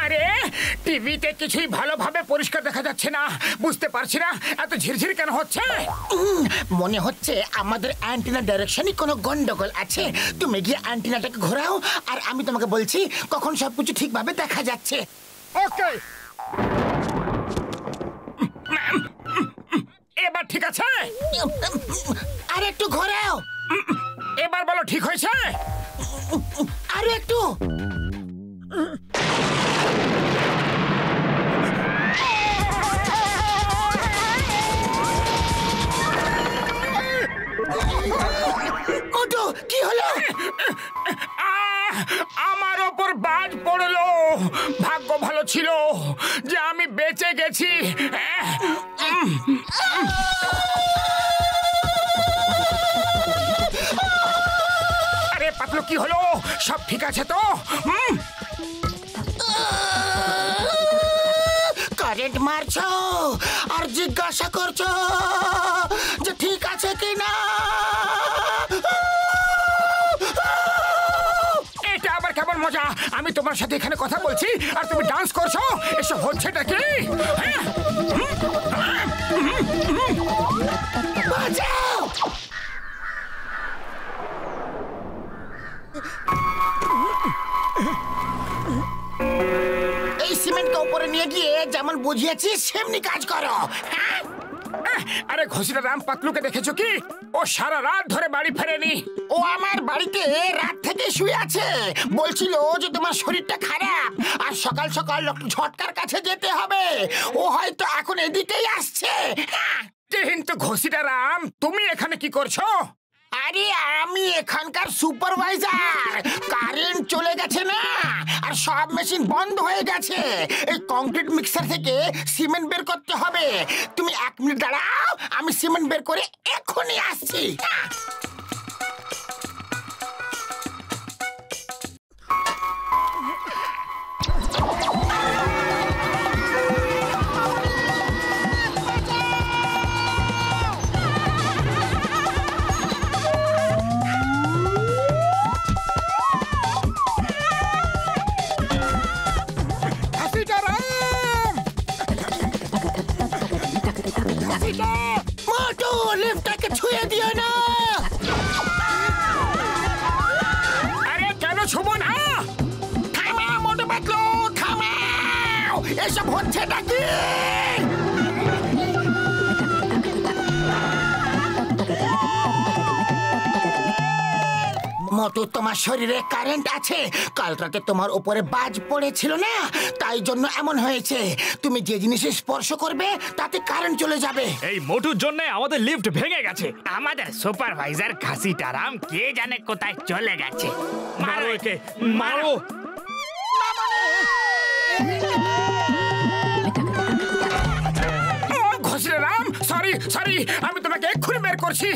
আরে টিভিতে কিছুই ভালোভাবে পরিষ্কার দেখা যাচ্ছে না, বুঝতে পারছি না এত ঝিরঝির কেন হচ্ছে। মনে হচ্ছে আমাদের অ্যান্টিনা ডাইরেকশনে কোনো গন্ডগোল আছে। তুমি গিয়ে অ্যান্টিনাটাকে ঘোরাও, আর আমি তোমাকে বলছি কখন সবকিছু ঠিকভাবে দেখা যাচ্ছে। ওকে, এবার ঠিক আছে? আর একটু ঘোরাও। এবার বলো ঠিক হয়েছে? আর একটু। মোটু, কি হলো? আমার ওপর বাজ পড়লো। ভাগ্য ভালো ছিল যে আমি বেঁচে গেছি। আরে পাতলু, কি হলো? সব ঠিক আছে তো? কারেন্ট মারছো আর জিজ্ঞাসা করছো যে ঠিক আছে কিনা। এটা আবার কেমন মজা? আমি তোমার সাথে এখানে কথা বলছি আর তুমি ডান্স করছো। এসব হচ্ছেটা কি? বাঁচাও! এই সিমেন্টকে উপরে নিয়ে গিয়ে যেমন বুঝিয়েছি সেমনি কাজ করো। আরে ঘসিটা রাম পাতলুকে দেখেছো কি? ও সারা রাত ধরে বাড়ি ফেরেনি। ও আমার বাড়িতে রাত থেকে শুয়ে আছে, বলছিল যে তোমার শরীরটা খারাপ আর সকাল সকাল ঝটকার কাছে যেতে হবে। ও হয়তো এখন এদিকেই আসছে। কিন্তু ঘসিটা রাম, তুমি এখানে কি করছো? আরে আমি এখানকার সুপারভাইজার। কারেন্ট চলে গেছে না, আর সব মেশিন বন্ধ হয়ে গেছে। এই কংক্রিট মিক্সার থেকে সিমেন্ট বের করতে হবে। তুমি 1 মিনিট দাঁড়াও, আমি সিমেন্ট বের করে এখনই আসছি। মোটু, লিফটটাকে ছুঁয়ে দিও না। আরে কেন ছুবো না? থামাও মোটু পাতলু, থামাও। এসব হচ্ছেটা কি? মোটু, তোমার শরীরে কারেন্ট আছে। কাল রাতে তোমার উপরে বাজ পড়েছিল না, তাই জন্য এমন হয়েছে। তুমি যে জিনিসে স্পর্শ করবে তাতে কারেন্ট চলে যাবে। এই মোটুর জন্য আমাদের লিফট ভেঙে গেছে। আমাদের সুপারভাইজার ঘাসিটারাম কে জানে কোথায় চলে গেছে। মারো একে, মারো। ঘসিটা রাম, সরি সরি, আমি তোমাকে এক্ষুনি বের করছি।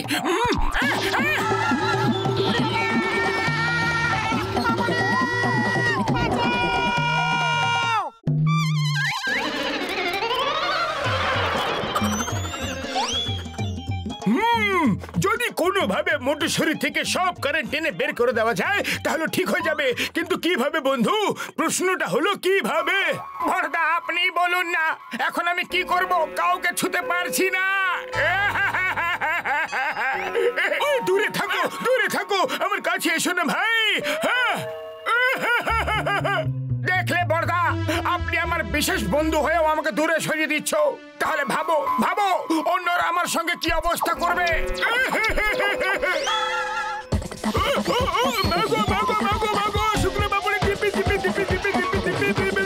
যদি কোনোভাবে মোটু শরীর থেকে সব কারেন্ট টেনে বের করে দেওয়া যায় তাহলে ঠিক হয়ে যাবে, কিন্তু কিভাবে বন্ধু? প্রশ্নটা হলো কিভাবে? বড়দা, আপনি বলুন না, এখন আমি কি করব? কাউকে ছুতে পারছি না। দূরে থাকো, দূরে থাকো, আমার কাছে এসো না ভাই। দেখলে বড়দা, আপনি আমার বিশেষ বন্ধু হয়েও আমাকে দূরে সরিয়ে দিচ্ছ। তাহলে ভাবো ভাবো, অন্যরা আমার সঙ্গে কি অবস্থা করবে। শুক্র বাবুরে টিপি টিপি টিপি টিপি টিপি টিপি টিপি।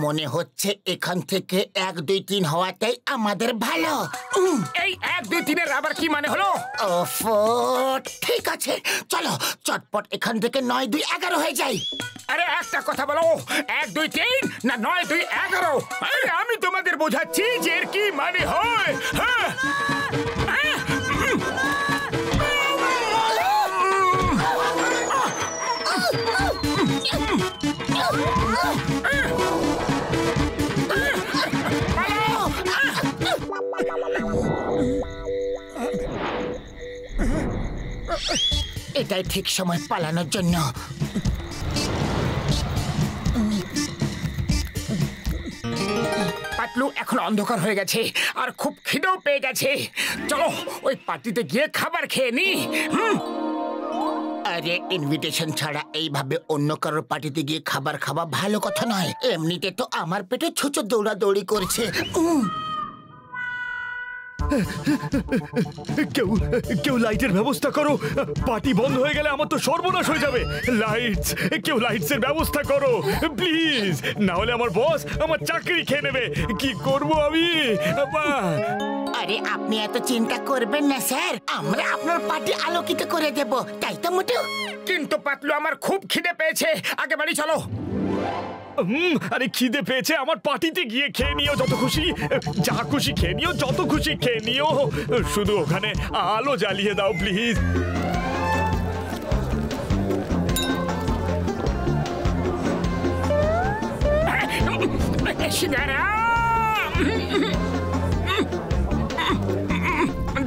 মনে হচ্ছে এখান থেকে 1, 2, 3 হওয়াটাই আমাদের ভালো। এই 1, 2, 3 আবার কি মানে হলো? ওফো, ঠিক আছে, চলো চটপট এখান থেকে 9, 2, 11 হয়ে যাই। আরে একটা কথা বলো, 1, 2, 3 না 9, 2, 11? আরে আমি তোমাদের বোঝাচ্ছি যে এর কি মানে হয়। হ্যাঁ, এটাই ঠিক সময় পালানোর জন্য। পাতলু এখন অন্ধকার হয়ে গেছে আর খুব খিদেও পেয়ে গেছে। চলো ওই পার্টিতে গিয়ে খাবার খেয়ে নি। আরে ইনভিটেশন ছাড়া এইভাবে অন্য কারোর পার্টিতে গিয়ে খাবার খাওয়া ভালো কথা নয়। এমনিতে তো আমার পেটে ছুঁচো দৌড়াদৌড়ি করছে। কেউ লাইটের ব্যবস্থা করো, পার্টি বন্ধ হয়ে গেলে আমার তো সর্বনাশ হয়ে যাবে। লাইটস, কেউ লাইটস এর ব্যবস্থা করো প্লিজ, না হলে আমার বস আমার চাকরি খেয়ে নেবে। কি করব আমি? আরে আপনি এত চিন্তা করবেন না স্যার, আমরা আপনার পার্টি আলোকিত করে দেব, তাই তো মোটু? কিন্তু পাতলু আমার খুব খিদে পেয়েছে, আগে বাড়ি চলো। আরে খিদে পেয়েছে, আমার পার্টিতে গিয়ে খেয়ে নিও যত খুশি, যা খুশি খেয়ে নিও, যত খুশি খেয়ে নিও, শুধু ওখানে আলো জ্বালিয়ে দাও প্লিজ।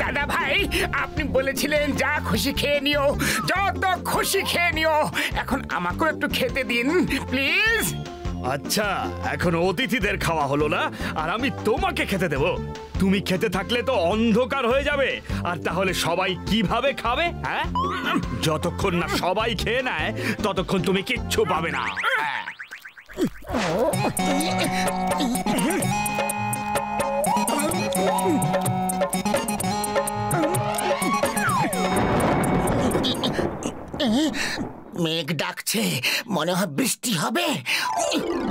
দাদা ভাই, আপনি বলেছিলেন যা খুশি খেয়ে নিও, যত খুশি খেয়ে নিও। এখন আমাকেও একটু খেতে দিন প্লিজ। আচ্ছা, এখন অতিথিদের খাওয়া হলো না, আর আমি তোমাকে খেতে দেব। তুমি খেতে থাকলে তো অন্ধকার হয়ে যাবে, আর তাহলে সবাই কিভাবে খাবে? হ্যাঁ, যতক্ষণ না সবাই খেয়ে নেয় ততক্ষণ তুমি কিচ্ছু পাবে না। মেঘ ডাকছে, মনে হয় বৃষ্টি হবে।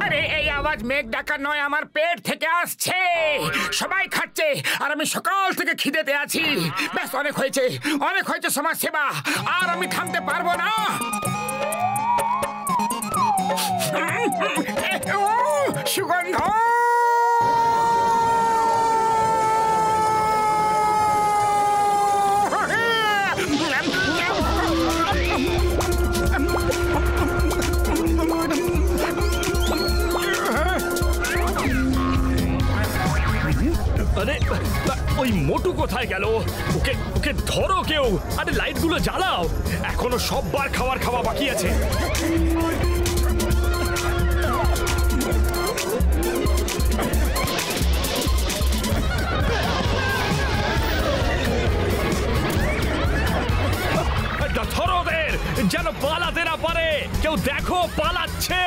আরে এই আওয়াজ মেঘ ডাকা নয়, আমার পেট থেকে আসছে। সবাই খাচ্ছে আর আমি সকাল থেকে খিদেতে আছি। ব্যাস, অনেক হয়েছে, অনেক হয়েছে সমাজ সেবা, আর আমি থামতে পারবো না। সুগন্ধ, আরে ওই মোটু কোথায় গেল? ওকে ওকে ধরো কেউ। আরে লাইটগুলো জ্বালাও, এখনো সববার খাবার খাওয়া বাকি আছে। ধরো ওদের, যেন পালাতে না পারে। কেউ দেখো, পালাচ্ছে।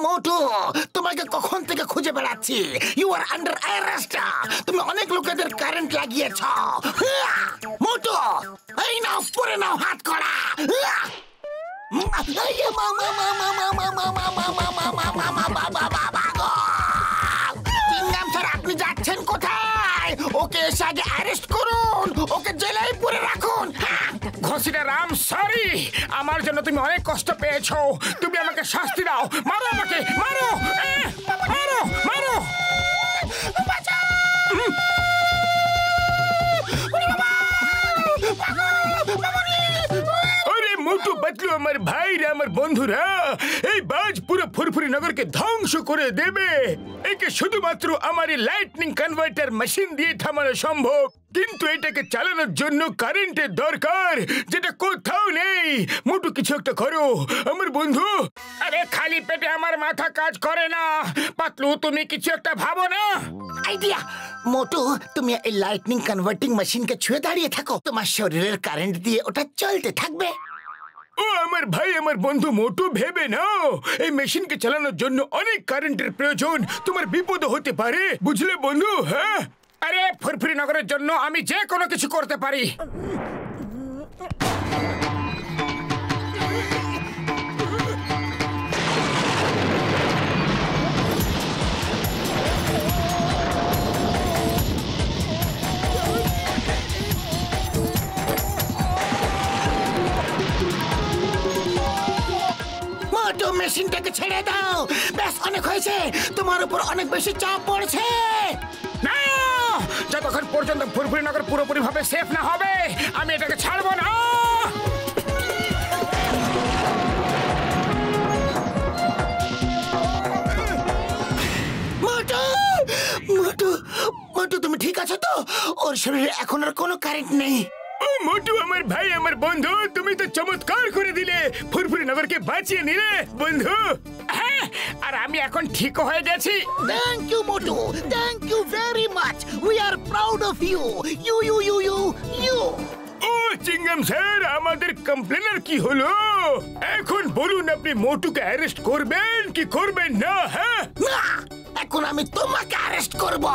মোটু, তোমাকে কখন থেকে খুঁজে বেড়াচ্ছি। You are under arrest. তুমি অনেক লোকেদের কারেন্ট লাগিয়েছ। মোটু, এই নাও, পরে নাও হাত করা। চিংগাম স্যার, আপনি যাচ্ছেন কোথায়? ওকে এসে আগে অ্যারেস্ট করুন, ওকে জেলেই পুরে রাখুন। ঘসিটা রাম, সরি, আমার জন্য তুমি অনেক কষ্ট পেয়েছো। তুমি আমাকে শাস্তি দাও, মারো আমাকে, মারো, মারো, মারো। আরে মোটু, পাতলু, আমার ভাইরা, আমার বন্ধুরা, এই বাজ পুরো ফুরফুরি নগরকে ধ্বংস করে দেবে। একে শুধুমাত্র আমার এই লাইটনিং কনভার্টার মেশিন দিয়ে থামানো সম্ভব, কিন্তু এটাকে চালানোর জন্য কারেন্টের দরকার, যেটা কোথাও নেই। মোটু, কিছু একটা করো আমার বন্ধু। আরে খালি পেটে আমার মাথা কাজ করে না। পাতলু, তুমি কিছু একটা ভাবো না। আইডিয়া। মোটু, তুমি এই লাইটনিং কনভার্টিং মেশিনকে ছুঁয়ে দাঁড়িয়ে থাকো, তোমার শরীরের কারেন্ট দিয়ে ওটা চলতে থাকবে। ও আমার ভাই, আমার বন্ধু মোটু, ভেবে নাও, এই মেশিনকে চালানোর জন্য অনেক কারেন্টের প্রয়োজন। তোমার বিপদ হতে পারে, বুঝলে বন্ধু? হ্যাঁ, আরে ফুরফুরি নগরের জন্য আমি যে কোনো কিছু করতে পারি। মোটু মেশিনটাকে ছেড়ে দাও। ব্যাস অনেক হয়েছে, তোমার উপর অনেক বেশি চাপ পড়ছে। না, যতক্ষণ পর্যন্ত ফুরফুরি নগর পুরোপুরি ভাবে সেফ না হবে আমি এটাকে ছাড়বো না। মোটু মোটু মোটু, তুমি ঠিক আছো তো? ওর শরীরে এখন আর কোনো কারেন্ট নেই। ও মোটু, আমার ভাই, আমার বন্ধু, তুমি তো চমৎকার করে দিলে, ফুরফুরি নগরকে বাঁচিয়ে নিলে বন্ধু। হ্যাঁ, আর আমি এখন ঠিক হয়ে গেছি। Thank you, Motu. Thank you very much. We are proud of you. You. ও চিংগাম স্যার, আমাদের কমপ্লেনার কি হলো? এখন বলুন, আপনি মোটুকে অ্যারেস্ট করবেন কি করবেন না? হ্যাঁ, না, এখন আমি তোমাকে অ্যারেস্ট করব।